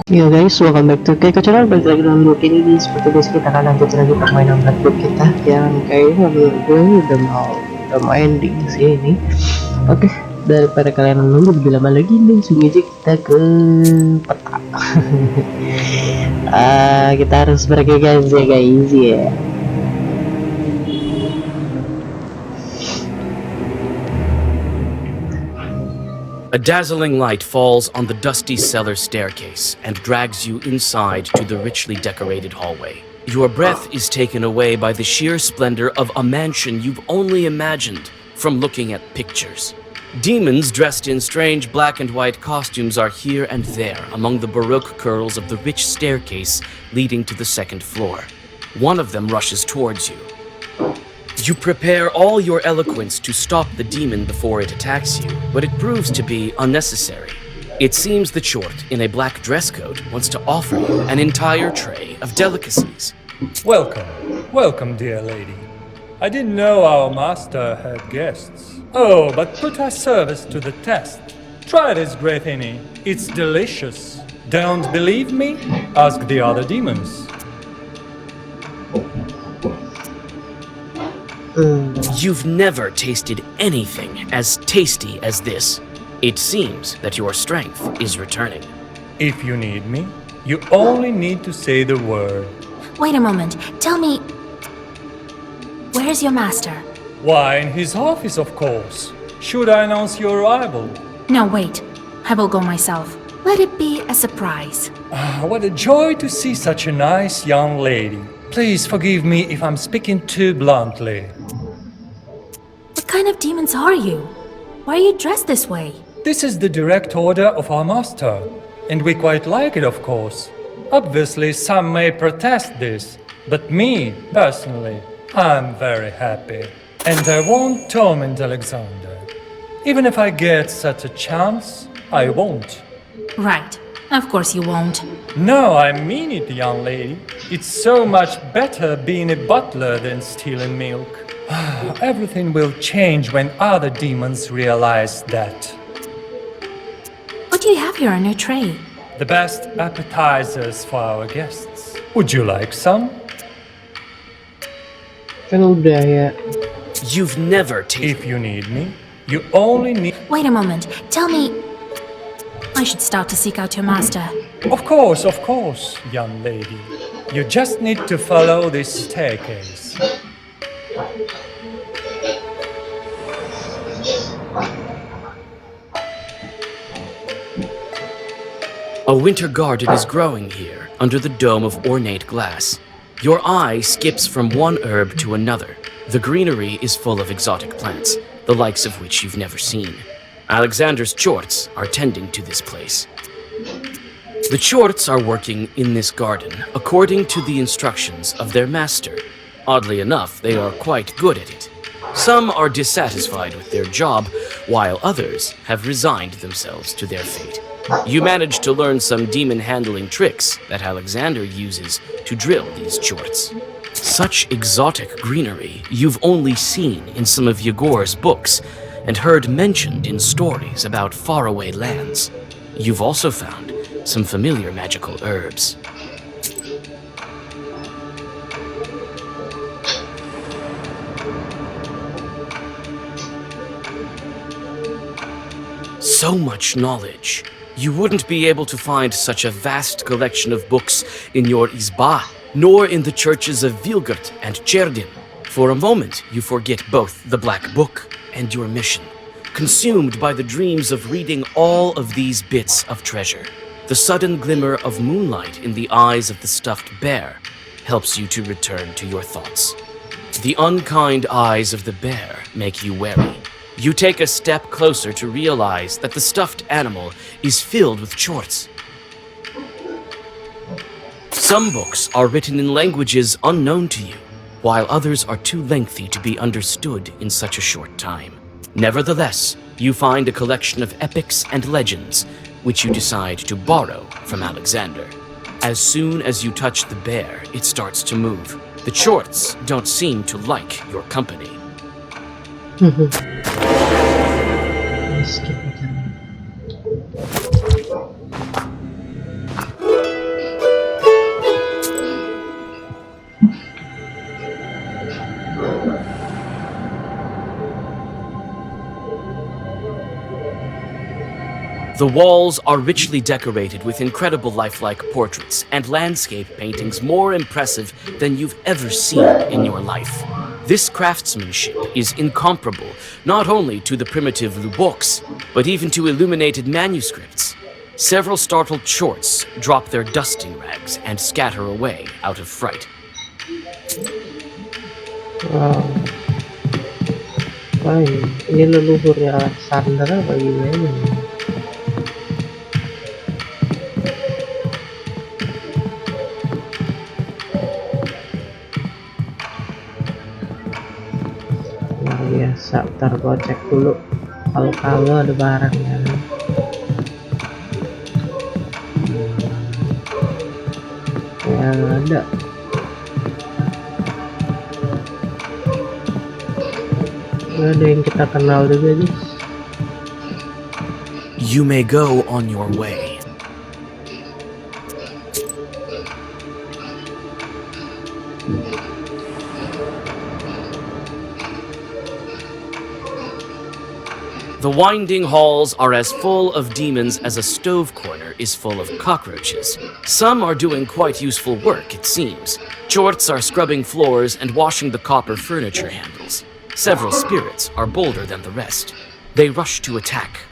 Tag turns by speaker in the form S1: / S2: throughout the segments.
S1: Yo guys, welcome back to KEKO Channel. Balik lagi dalam video ini. Seperti biasa kita akan lanjut lagi permainan makhluk kita yang kayaknya menurut gue udah main di sini. Oke, daripada kalian menunggu lebih lama lagi, langsung aja kita ke peta. Kita harus bergegas ya guys ya.
S2: A dazzling light falls on the dusty cellar staircase and drags you inside to the richly decorated hallway. Your breath is taken away by the sheer splendor of a mansion you've only imagined from looking at pictures. Demons dressed in strange black and white costumes are here and there among the baroque curls of the rich staircase leading to the second floor. One of them rushes towards you. You prepare all your eloquence to stop the demon before it attacks you, but it proves to be unnecessary. It seems the chort in a black dress coat wants to offer you an entire tray of delicacies.
S3: Welcome, dear lady. I didn't know our master had guests. Oh, but put our service to the test. Try this grathini. It's delicious. Don't believe me? Ask the other demons.
S2: You've never tasted anything as tasty as this. It seems that your strength is returning.
S3: If you need me, you only need to say the word.
S4: Wait a moment. Tell me, where's your master?
S3: Why, in his office, of course. Should I announce your arrival?
S4: No, wait. I will go myself. Let it be a surprise.
S3: What a joy to see such a nice young lady. Please forgive me if I'm speaking too bluntly.
S4: What kind of demons are you? Why are you dressed this way?
S3: This is the direct order of our master, and we quite like it, of course. Obviously, some may protest this, but me, personally, I'm very happy. And I won't torment Alexander. Even if I get such a chance, I won't.
S4: Right. Of course you won't.
S3: No, I mean it, young lady. It's so much better being a butler than stealing milk. Everything will change when other demons realize that.
S4: What do you have here on your tray?
S3: The best appetizers for our guests. Would you like some?
S1: Kan udah ya.
S2: You've never tasted.
S3: If you need me, you only need...
S4: Wait a moment. Tell me, I should start to seek out your master.
S3: Of course, young lady. You just need to follow this staircase.
S2: A winter garden is growing here under the dome of ornate glass. Your eye skips from one herb to another. The greenery is full of exotic plants, the likes of which you've never seen. Alexander's chorts are tending to this place. The chorts are working in this garden according to the instructions of their master. Oddly enough, they are quite good at it. Some are dissatisfied with their job, while others have resigned themselves to their fate. You manage to learn some demon-handling tricks that Alexander uses to drill these chorts. Such exotic greenery you've only seen in some of Yegor's books and heard mentioned in stories about faraway lands. You've also found some familiar magical herbs. So much knowledge. You wouldn't be able to find such a vast collection of books in your izba, nor in the churches of Vilgert and Cherdin. For a moment, you forget both the Black Book and your mission, consumed by the dreams of reading all of these bits of treasure. The sudden glimmer of moonlight in the eyes of the stuffed bear helps you to return to your thoughts. The unkind eyes of the bear make you wary. You take a step closer to realize that the stuffed animal is filled with chorts. Some books are written in languages unknown to you, while others are too lengthy to be understood in such a short time. Nevertheless, you find a collection of epics and legends, which you decide to borrow from Alexander. As soon as you touch the bear, it starts to move. The chorts don't seem to like your company.
S1: Skip aja.
S2: The walls are richly decorated with incredible lifelike portraits and landscape paintings more impressive than you've ever seen in your life. This craftsmanship is incomparable not only to the primitive lubboks, but even to illuminated manuscripts. Several startled shorts drop their dusting rags and scatter away out of fright.
S1: Wow. Wah, ini leluhurnya Alexander apa gimana? Luar biasa. Ntar gua cek dulu kalau ada barangnya. Ya ada. Ada yang kita kenal juga nih.
S2: You may go on your way. The winding halls are as full of demons as a stove corner is full of cockroaches. Some are doing quite useful work, it seems. Chorts are scrubbing floors and washing the copper furniture handles. Several spirits are bolder than the rest. They rush to attack.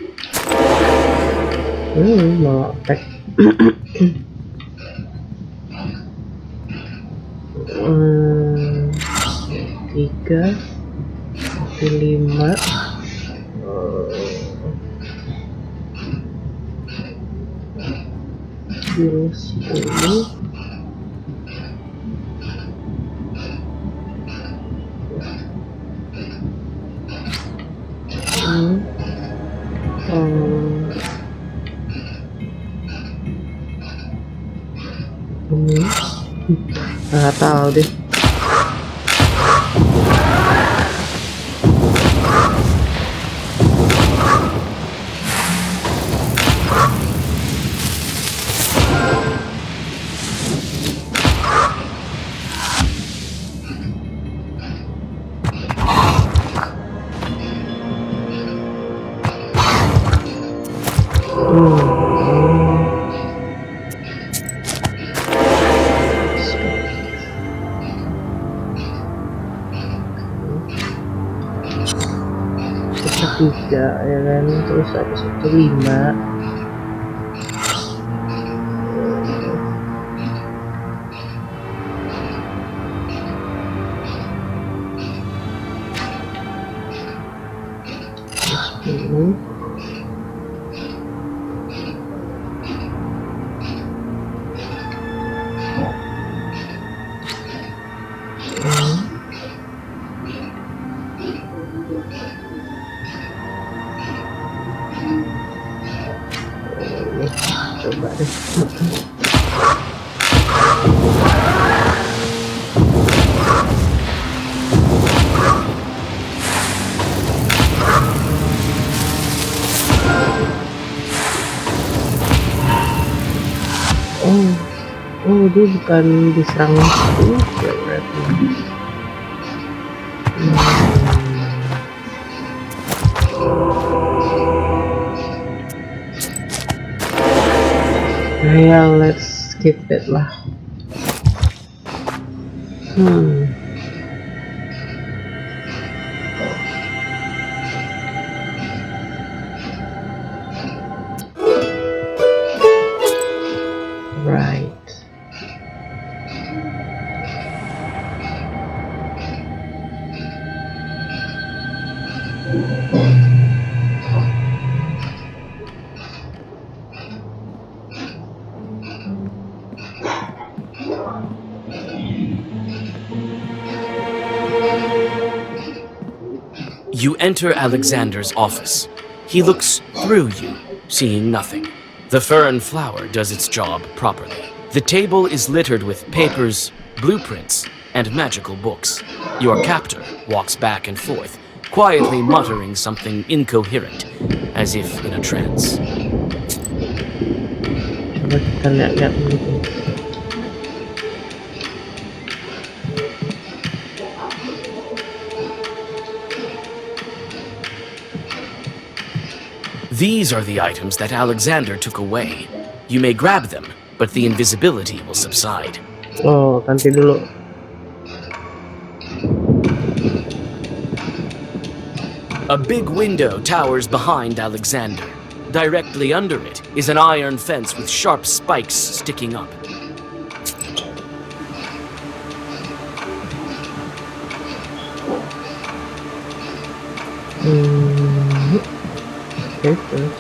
S1: Mau attack. 3 5 10. Nggak tahu deh. Tiga ya kan, terus habis itu 5. Coba deh. Oh dia bukan diserang juga berarti. Ya, let's skip it lah. Right.
S2: You enter Alexander's office. He looks through you, seeing nothing. The fern flower does its job properly. The table is littered with papers, blueprints, and magical books. Your captor walks back and forth, quietly muttering something incoherent, as if in a trance.
S1: Coba kita lihat-lihat dulu.
S2: These are the items that Alexander took away. You may grab them, but the invisibility will subside.
S1: Oh, ganti dulu.
S2: A big window towers behind Alexander. Directly under it is an iron fence with sharp spikes sticking up.
S1: Okay, good.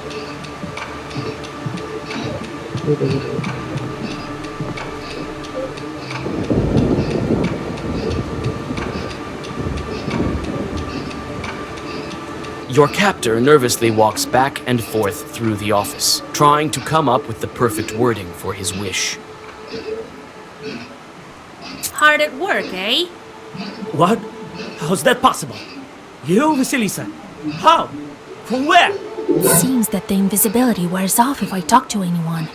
S2: Your captor nervously walks back and forth through the office, trying to come up with the perfect wording for his wish.
S4: Hard at work, eh?
S5: What? How's that possible? You, Vasilisa? How? From where?
S4: Seems that the invisibility wears off if I talk to anyone.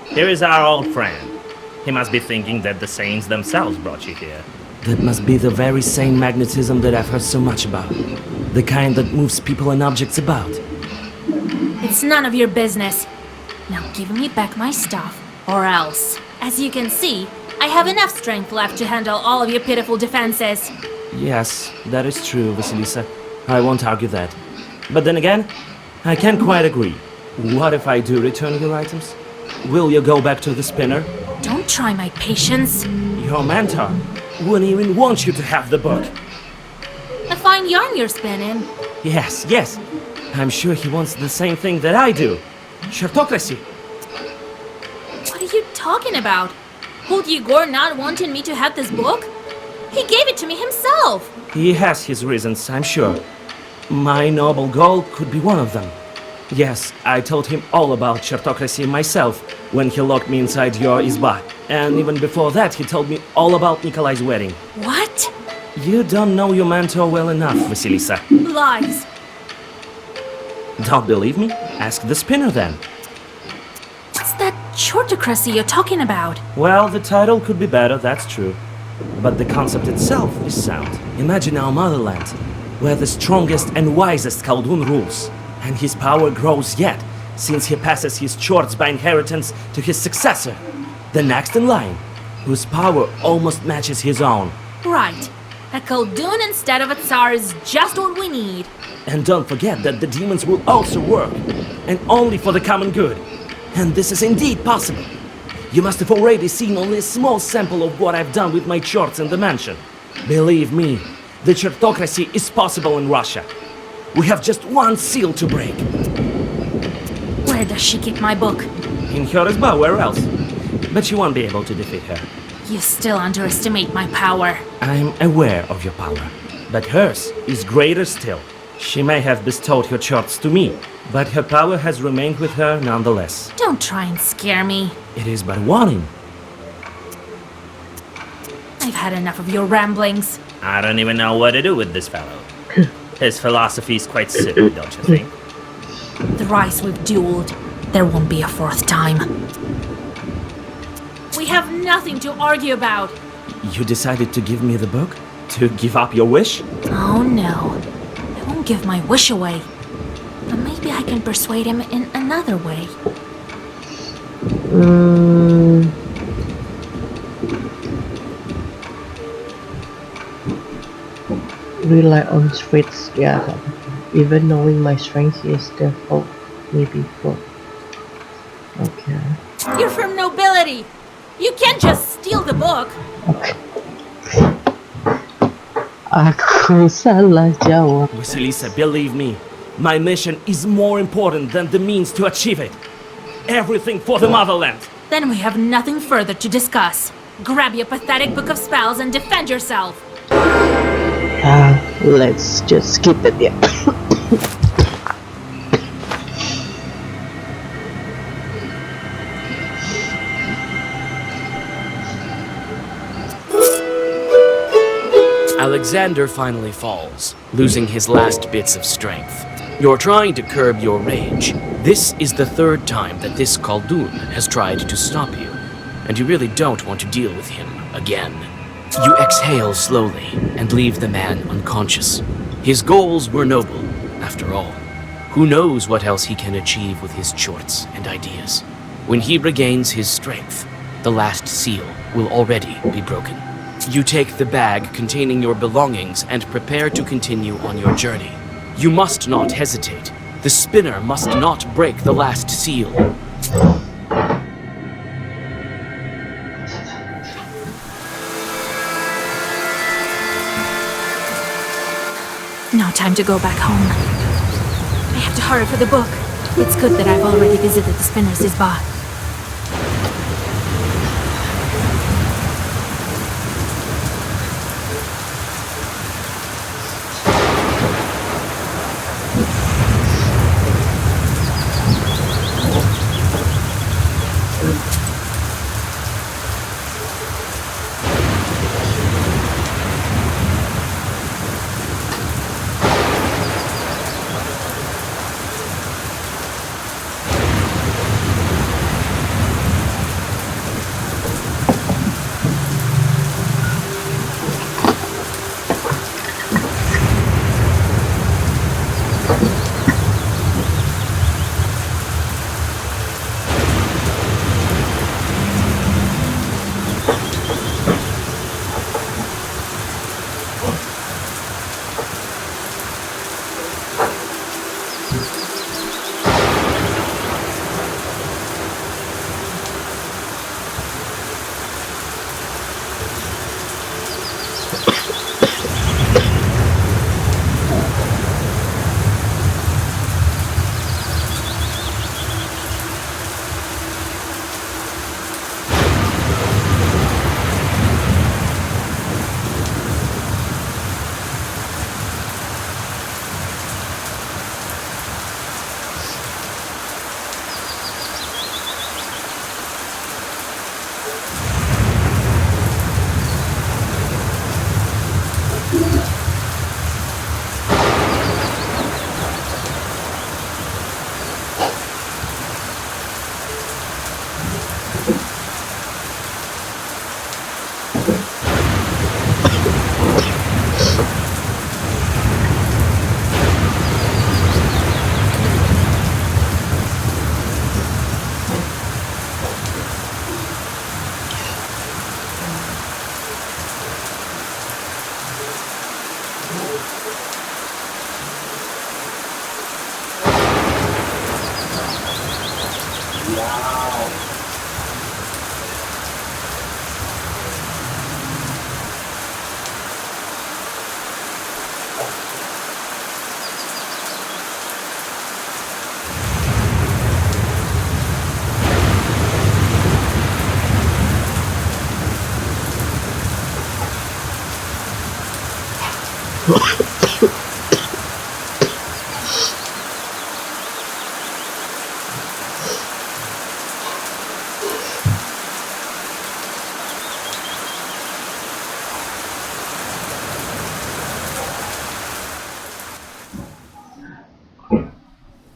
S6: Here is our old friend. He must be thinking that the saints themselves brought you here.
S5: That must be the very same magnetism that I've heard so much about. The kind that moves people and objects about.
S4: It's none of your business. Now give me back my stuff, or else. As you can see, I have enough strength left to handle all of your pitiful defenses.
S5: Yes, that is true, Vasilisa. I won't argue that. But then again, I can't quite agree. What if I do return your items? Will you go back to the spinner?
S4: Don't try my patience.
S5: Your mentor wouldn't even want you to have the book.
S4: A fine yarn you're spinning.
S5: Yes. I'm sure he wants the same thing that I do. Chartocracy.
S4: What are you talking about? Would Igor not wanting me to have this book? He gave it to me himself.
S5: He has his reasons, I'm sure. My noble goal could be one of them. Yes, I told him all about Chartocracy myself when he locked me inside your izba. And even before that, he told me all about Nikolai's wedding.
S4: What?
S5: You don't know your mentor well enough, Vasilisa.
S4: Lies.
S5: Don't believe me? Ask the spinner then.
S4: What's that Chartocracy you're talking about?
S5: Well, the title could be better, that's true. But the concept itself is sound. Imagine our motherland, where the strongest and wisest Khaldun rules. And his power grows yet, since he passes his chords by inheritance to his successor, the next in line, whose power almost matches his own.
S4: Right. A Khaldun instead of a Tsar is just what we need.
S5: And don't forget that the demons will also work, and only for the common good. And this is indeed possible. You must have already seen only a small sample of what I've done with my charts in the mansion. Believe me, the Chartocracy is possible in Russia. We have just one seal to break.
S4: Where does she keep my book?
S5: In her izba, where else? But you won't be able to defeat her.
S4: You still underestimate my power.
S5: I'm aware of your power, but hers is greater still. She may have bestowed her charts to me, but her power has remained with her nonetheless.
S4: Don't try and scare me.
S5: It is but warning.
S4: I've had enough of your ramblings.
S6: I don't even know what to do with this fellow. His philosophy is quite silly, don't you think?
S4: Thrice we've dueled. There won't be a fourth time. We have nothing to argue about.
S5: You decided to give me the book? To give up your wish?
S4: Oh no. I won't give my wish away. But maybe I can persuade him in another way.
S1: Rely on spirits, yeah. Even knowing my strength is the fault me before. Okay.
S4: You're from nobility. You can't just steal the book.
S1: Aku salah jawab.
S5: Vasilisa, believe me, my mission is more important than the means to achieve it. Everything for the motherland.
S4: Then we have nothing further to discuss. Grab your pathetic book of spells and defend yourself.
S1: Let's just skip it, yeah.
S2: Alexander finally falls, losing his last bits of strength. You're trying to curb your rage. This is the third time that this Khaldun has tried to stop you, and you really don't want to deal with him again. You exhale slowly and leave the man unconscious. His goals were noble, after all. Who knows what else he can achieve with his chorts and ideas? When he regains his strength, the last seal will already be broken. You take the bag containing your belongings and prepare to continue on your journey. You must not hesitate. The spinner must not break the last seal.
S4: No time to go back home. I have to hurry for the book. It's good that I've already visited the spinner's isba.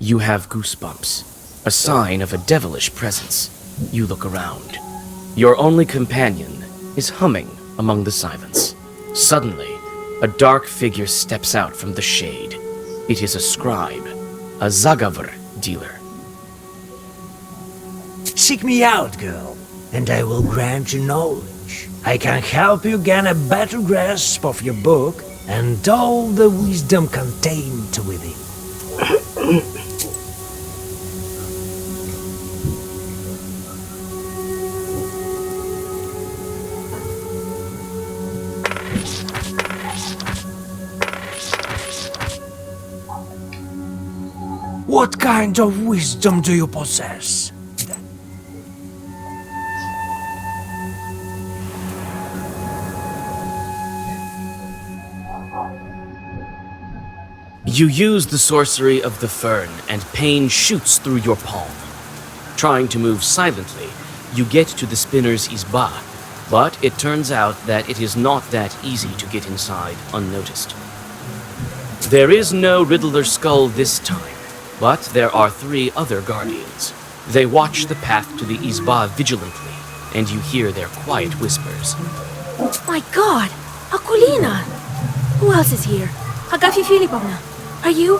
S2: You have goosebumps, a sign of a devilish presence. You look around. Your only companion is humming among the silence. Suddenly, a dark figure steps out from the shade. It is a scribe, a Zagavr dealer.
S7: Seek me out, girl, and I will grant you knowledge. I can help you gain a better grasp of your book and all the wisdom contained within. What kind of wisdom do you possess?
S2: You use the sorcery of the fern, and pain shoots through your palm. Trying to move silently, you get to the spinner's isba, but it turns out that it is not that easy to get inside unnoticed. There is no Riddler skull this time, but there are 3 other guardians. They watch the path to the isba vigilantly, and you hear their quiet whispers.
S4: My God! Akulina! Who else is here? Agafi Filipovna, are you?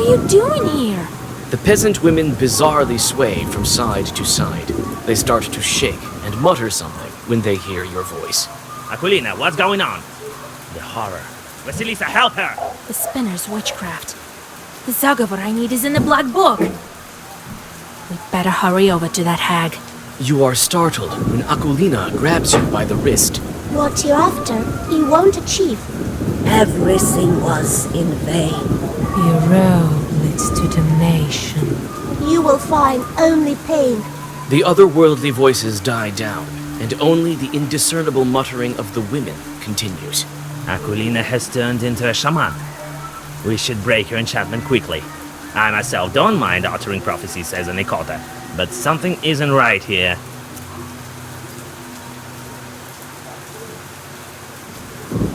S4: you doing here?
S2: The peasant women bizarrely sway from side to side. They start to shake and mutter something when they hear your voice.
S6: Aquilina, what's going on? The horror. Vasilisa, help her!
S4: The spinner's witchcraft. The Zagavar I need is in the black book. We'd better hurry over to that hag.
S2: You are startled when Aquilina grabs you by the wrist.
S8: What you're after, you won't achieve.
S9: Everything was in vain.
S10: Your road leads to damnation.
S8: You will find only pain.
S2: The otherworldly voices die down, and only the indiscernible muttering of the women continues.
S6: Aquilina has turned into a shaman. We should break her enchantment quickly. I myself don't mind uttering prophecies as an Ikota, but something isn't right here.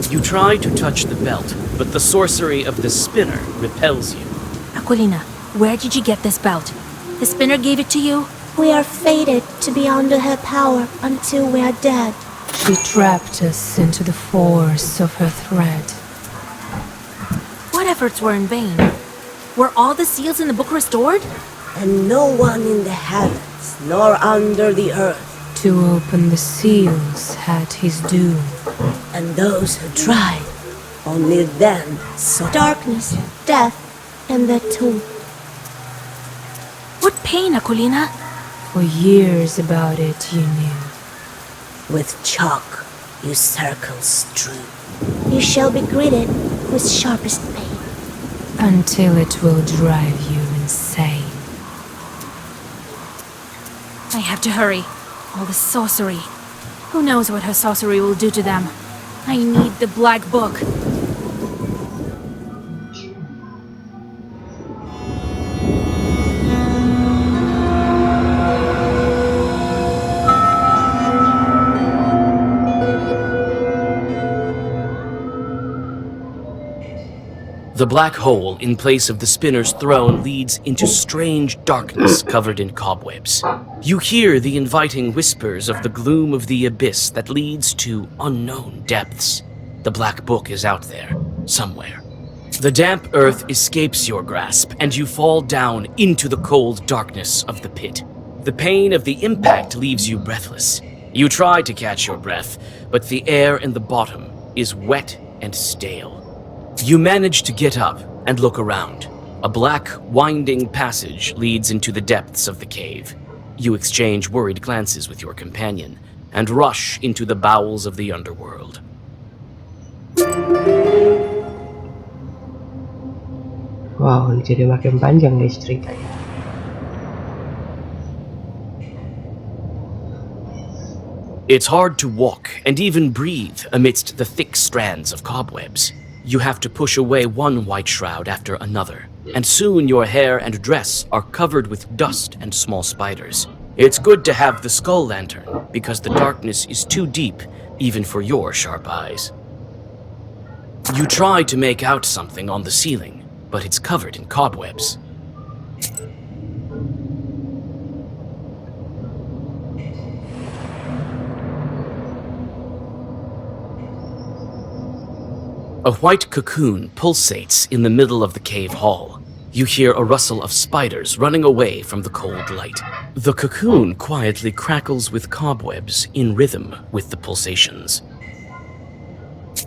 S2: You try to touch the belt, but the sorcery of the spinner repels you.
S4: Aquilina, where did you get this belt? The spinner gave it to you?
S8: We are fated to be under her power until we are dead.
S10: She trapped us into the force of her thread.
S4: What efforts were in vain? Were all the seals in the book restored?
S9: And no one in the heavens nor under the earth.
S10: To open the seals had his doom.
S9: And those who tried, only then saw
S8: Darkness, death, and the tomb.
S4: What pain, Aquilina?
S10: For years about it you knew.
S9: with chalk you circles strew.
S8: You shall be greeted with sharpest pain.
S10: Until it will drive you insane.
S4: I have to hurry. All the sorcery. Who knows what her sorcery will do to them? I need the black book.
S2: The black hole in place of the spinner's throne leads into strange darkness covered in cobwebs. You hear the inviting whispers of the gloom of the abyss that leads to unknown depths. The black book is out there, somewhere. The damp earth escapes your grasp, and you fall down into the cold darkness of the pit. The pain of the impact leaves you breathless. You try to catch your breath, but the air in the bottom is wet and stale. You manage to get up and look around. A black, winding passage leads into the depths of the cave. You exchange worried glances with your companion and rush into the bowels of the underworld.
S1: Wow, ini jadi makin panjang guys ceritanya.
S2: It's hard to walk and even breathe amidst the thick strands of cobwebs. You have to push away one white shroud after another, and soon your hair and dress are covered with dust and small spiders. It's good to have the skull lantern, because the darkness is too deep even for your sharp eyes. You try to make out something on the ceiling, but it's covered in cobwebs. A white cocoon pulsates in the middle of the cave hall. You hear a rustle of spiders running away from the cold light. The cocoon quietly crackles with cobwebs in rhythm with the pulsations.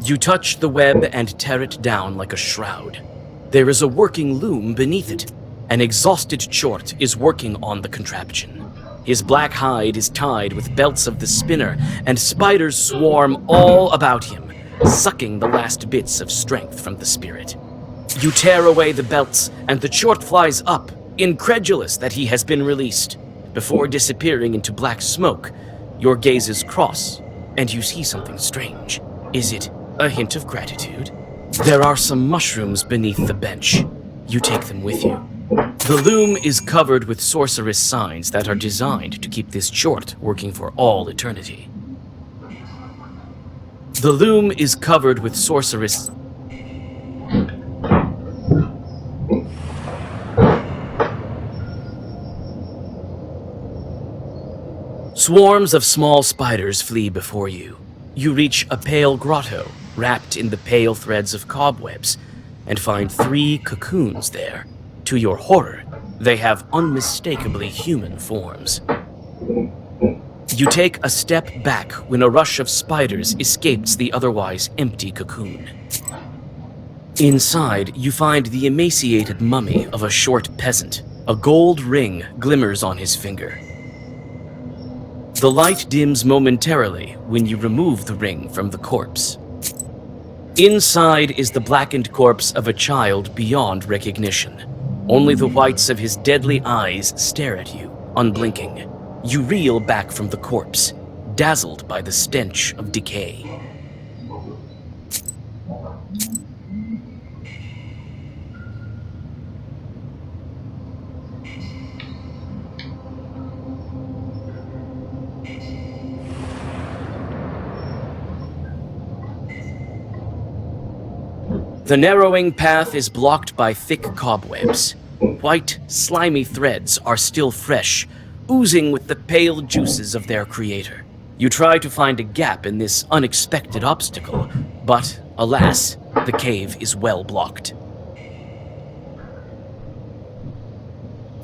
S2: You touch the web and tear it down like a shroud. There is a working loom beneath it. An exhausted chort is working on the contraption. His black hide is tied with belts of the spinner, and spiders swarm all about him, sucking the last bits of strength from the spirit. You tear away the belts, and the chort flies up, incredulous that he has been released. Before disappearing into black smoke, your gazes cross, and you see something strange. Is it a hint of gratitude? There are some mushrooms beneath the bench. You take them with you. The loom is covered with sorceress signs that are designed to keep this chort working for all eternity. The loom is covered with sorceress. Swarms of small spiders flee before you. You reach a pale grotto, wrapped in the pale threads of cobwebs, and find 3 cocoons there. To your horror, they have unmistakably human forms. You take a step back when a rush of spiders escapes the otherwise empty cocoon. Inside, you find the emaciated mummy of a short peasant. A gold ring glimmers on his finger. The light dims momentarily when you remove the ring from the corpse. Inside is the blackened corpse of a child beyond recognition. Only the whites of his deadly eyes stare at you, unblinking. You reel back from the corpse, dazzled by the stench of decay. The narrowing path is blocked by thick cobwebs. White, slimy threads are still fresh, oozing with the pale juices of their creator. You try to find a gap in this unexpected obstacle, but, alas, the cave is well blocked.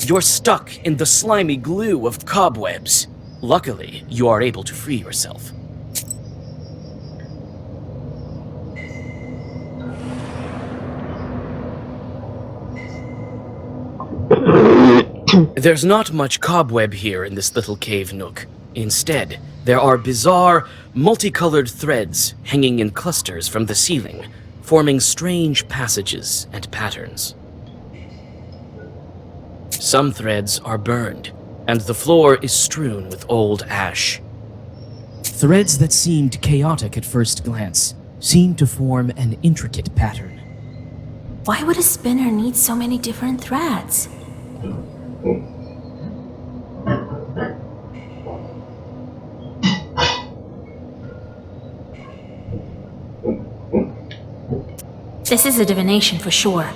S2: You're stuck in the slimy glue of cobwebs. Luckily, you are able to free yourself. There's not much cobweb here in this little cave nook. Instead, there are bizarre, multicolored threads hanging in clusters from the ceiling, forming strange passages and patterns. Some threads are burned, and the floor is strewn with old ash.
S11: Threads that seemed chaotic at first glance seem to form an intricate pattern.
S4: Why would a spinner need so many different threads? This is a divination for sure.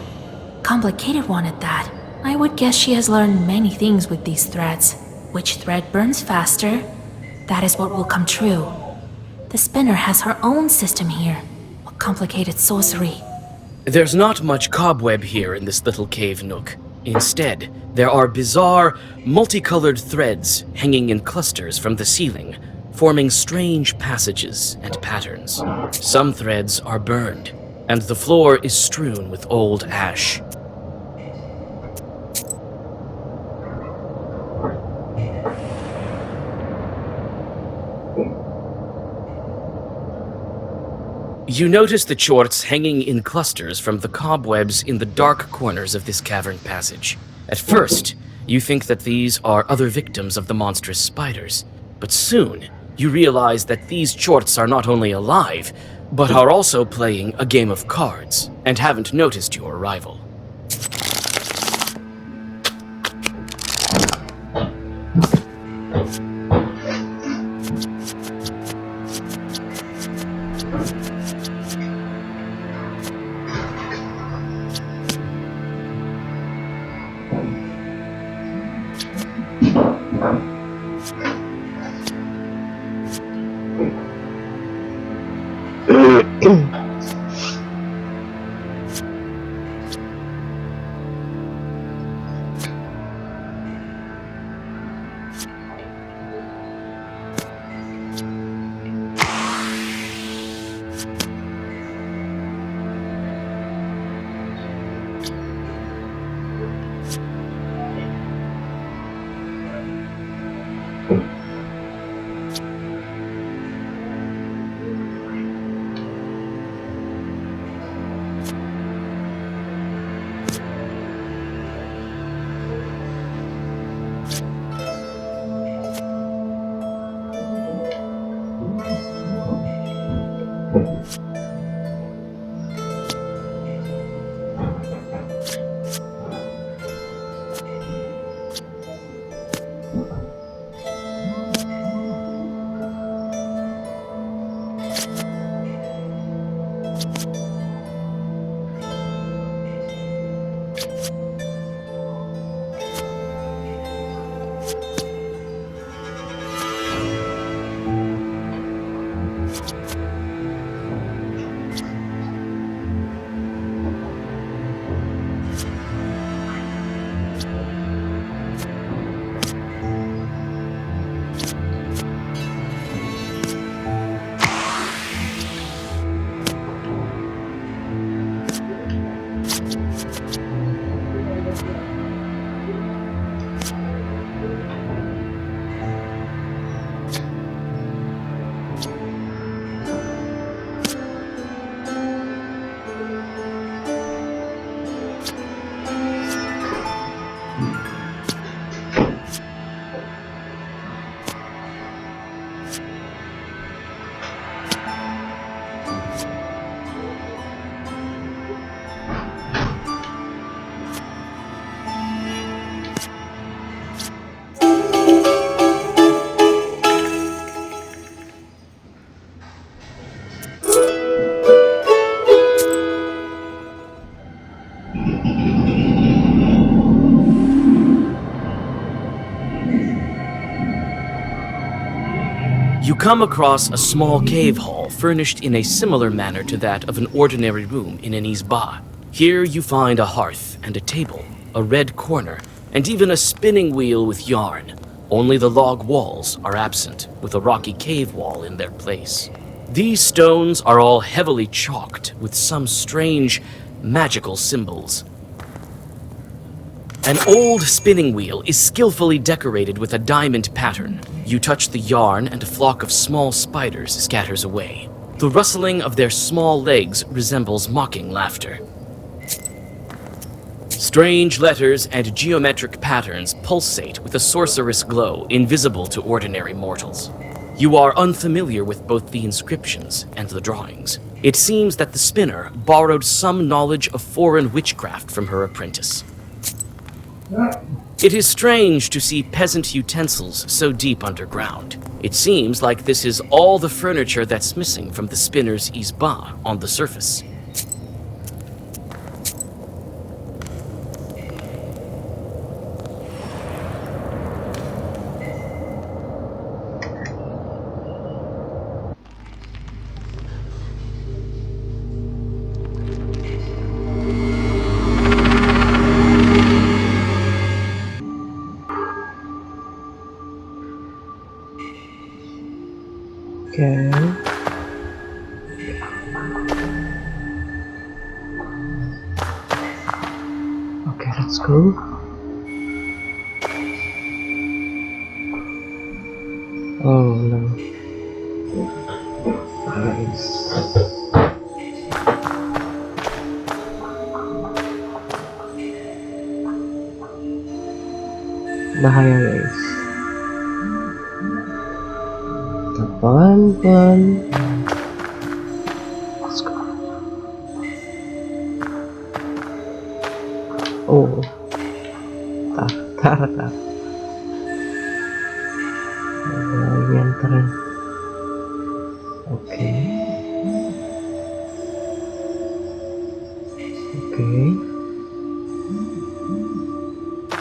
S4: Complicated one at that. I would guess she has learned many things with these threads. Which thread burns faster? That is what will come true. The spinner has her own system here. A complicated sorcery.
S2: There's not much cobweb here in this little cave nook. Instead, there are bizarre, multicolored threads hanging in clusters from the ceiling, forming strange passages and patterns. Some threads are burned, and the floor is strewn with old ash. You notice the chorts hanging in clusters from the cobwebs in the dark corners of this cavern passage. At first, you think that these are other victims of the monstrous spiders, but soon you realize that these chorts are not only alive, but are also playing a game of cards and haven't noticed your arrival. come across a small cave hall furnished in a similar manner to that of an ordinary room in an izba. Here you find a hearth and a table, a red corner, and even a spinning wheel with yarn. Only the log walls are absent, with a rocky cave wall in their place. These stones are all heavily chalked with some strange magical symbols. An old spinning wheel is skillfully decorated with a diamond pattern. You touch the yarn and a flock of small spiders scatters away. The rustling of their small legs resembles mocking laughter. Strange letters and geometric patterns pulsate with a sorcerous glow invisible to ordinary mortals. You are unfamiliar with both the inscriptions and the drawings. It seems that the spinner borrowed some knowledge of foreign witchcraft from her apprentice. It is strange to see peasant utensils so deep underground. It seems like this is all the furniture that's missing from the spinner's izba on the surface.
S1: Okay. Okay, let's go. Oh no. Guys. Bahaya guys. Pelan-pelan. Let's go. Oh. Tar. Lagi anterin. Oke.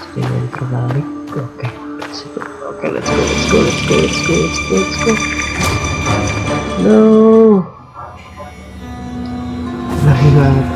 S1: Spinning terbalik. Oke. Okay, let's go. No. Ngeri banget.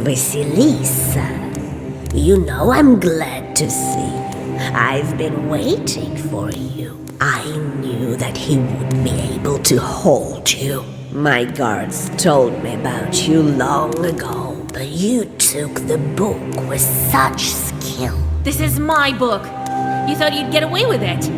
S9: Vasilisa, you know I'm glad to see you. I've been waiting for you. I knew that he would be able to hold you. My guards told me about you long ago, but you took the book with such skill.
S4: This is my book. You thought you'd get away with it?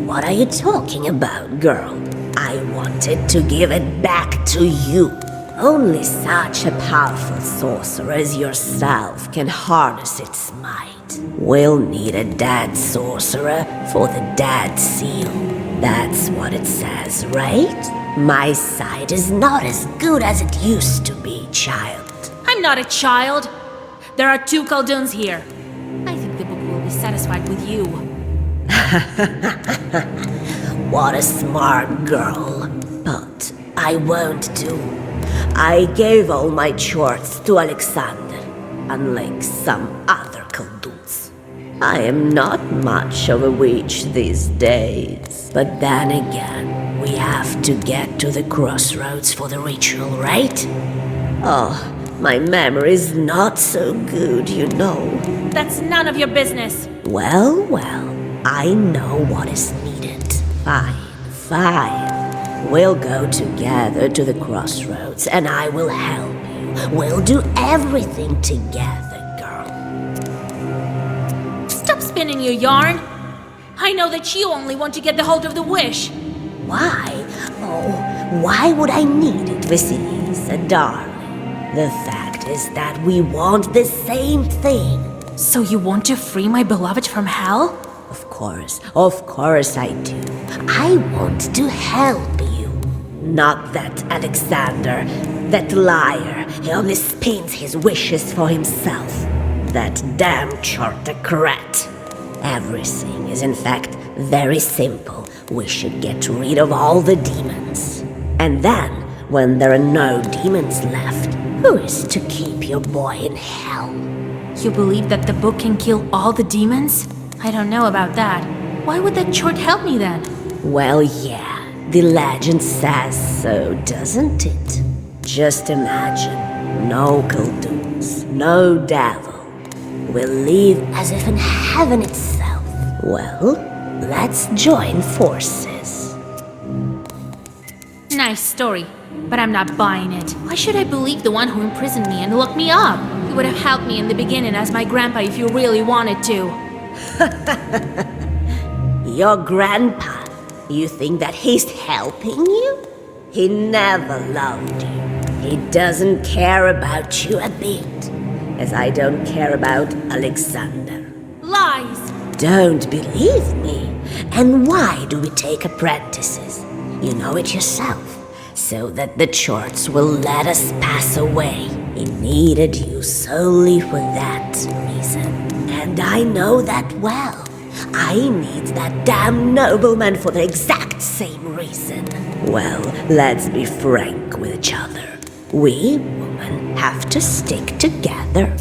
S9: What are you talking about, girl? I wanted to give it back to you. Only such a powerful sorcerer as yourself can harness its might. We'll need a dead sorcerer for the dead seal. That's what it says, right? My sight is not as good as it used to be, child.
S4: I'm not a child. There are 2 Khalduns here. I think the book will be satisfied with you.
S9: What a smart girl. But I won't do. I gave all my chores to Alexander, unlike some other Khalduns. I am not much of a witch these days. But then again, we have to get to the crossroads for the ritual, right? Oh, My memory's not so good, you know.
S4: That's none of your business.
S9: Well, I know what is needed. Fine. We'll go together to the crossroads and I will help you. We'll do everything together, girl.
S4: Stop spinning your yarn. I know that you only want to get the hold of the wish.
S9: Why? Oh, why would I need it, Vasilisa, darling? The fact is that we want the same thing.
S4: So you want to free my beloved from hell?
S9: Of course I do. I want to help you. Not that Alexander, that liar. He only spins his wishes for himself. That damn chartocrat. Everything is in fact very simple. We should get rid of all the demons. And then, when there are no demons left, who is to keep your boy in hell?
S4: You believe that the book can kill all the demons? I don't know about that. Why would that chart help me then?
S9: Well, yeah, the legend says so, doesn't it? Just imagine, no Kulduns, no devil. We'll live as if in heaven itself. Well, let's join forces.
S4: Nice story, but I'm not buying it. Why should I believe the one who imprisoned me and locked me up? You would have helped me in the beginning as my grandpa if you really wanted to.
S9: Your grandpa? You think that he's helping you? He never loved you. He doesn't care about you a bit. As I don't care about Alexander.
S4: Lies!
S9: Don't believe me? And why do we take apprentices? You know it yourself. So that the chorts will let us pass away. He needed you solely for that reason. And I know that well. I need that damn nobleman for the exact same reason. Well, let's be frank with each other. We women have to stick together.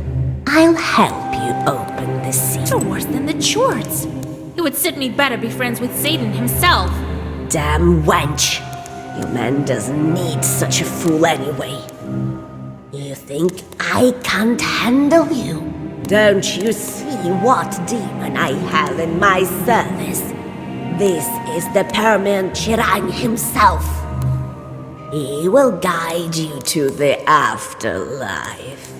S9: I'll help you open the seal.
S4: You're worse than the chorts. It would suit me better be friends with Satan himself.
S9: Damn wench. Your man doesn't need such a fool anyway. You think I can't handle you? Don't you see what demon I have in my service? This is the Permian Chirang himself. He will guide you to the afterlife.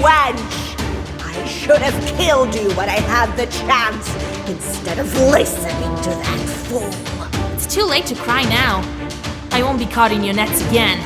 S9: Wench! I should have killed you when I had the chance, instead of listening to that fool.
S4: It's too late to cry now. I won't be caught in your nets again.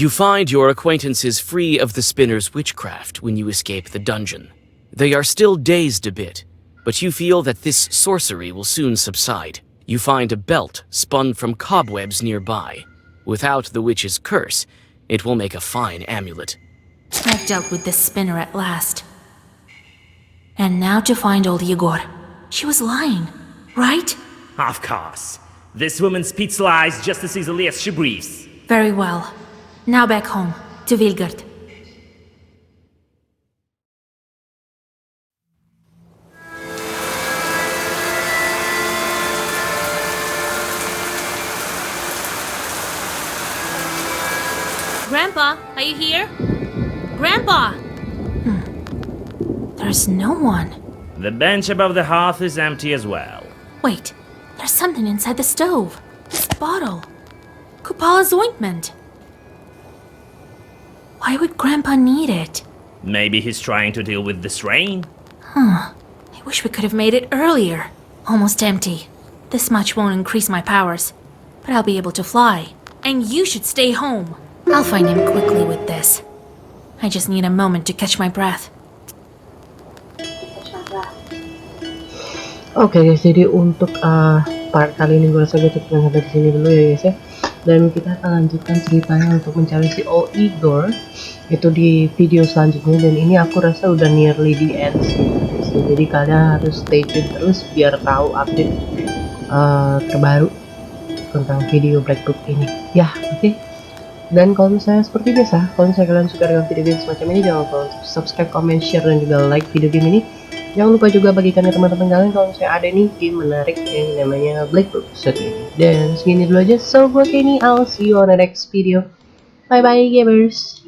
S2: You find your acquaintances free of the spinner's witchcraft when you escape the dungeon. They are still dazed a bit, but you feel that this sorcery will soon subside. You find a belt spun from cobwebs nearby. Without the witch's curse, it will make a fine amulet.
S4: I've dealt with this spinner at last. And now to find old Yegor. She was lying, right?
S6: Of course. This woman spits lies just as easily as she breathes.
S4: Very well. Now back home, to Vilgard.
S12: Grandpa, are you here? Grandpa!
S4: There's no one.
S6: The bench above the hearth is empty as well.
S4: Wait, there's something inside the stove. This bottle. Kupala's ointment. Why would Grandpa need it?
S6: Maybe he's trying to deal with this rain?
S4: I wish we could have made it earlier. Almost empty. This much won't increase my powers, but I'll be able to fly. And you should stay home. I'll find him quickly with this. I just need a moment to catch my breath.
S1: Oke guys, jadi untuk part kali ini gue rasa gue cukup sampai di sini dulu ya guys ya. Dan kita akan lanjutkan ceritanya untuk mencari si old Igor itu di video selanjutnya. Dan ini aku rasa udah nearly the end sih. Jadi kalian harus stay tune terus biar tahu update terbaru tentang video Black Book ini. Ya, oke. Dan kalau misalnya seperti biasa, kalau misalnya kalian suka dengan video-video semacam ini, jangan lupa untuk subscribe, comment, share, dan juga like video game ini. Jangan lupa juga bagikan ke teman-teman kalian kalau misalnya ada nih game menarik yang namanya Black Book saat ini. Dan segini dulu aja. So buat ini, I'll see you on the next video. Bye bye gamers.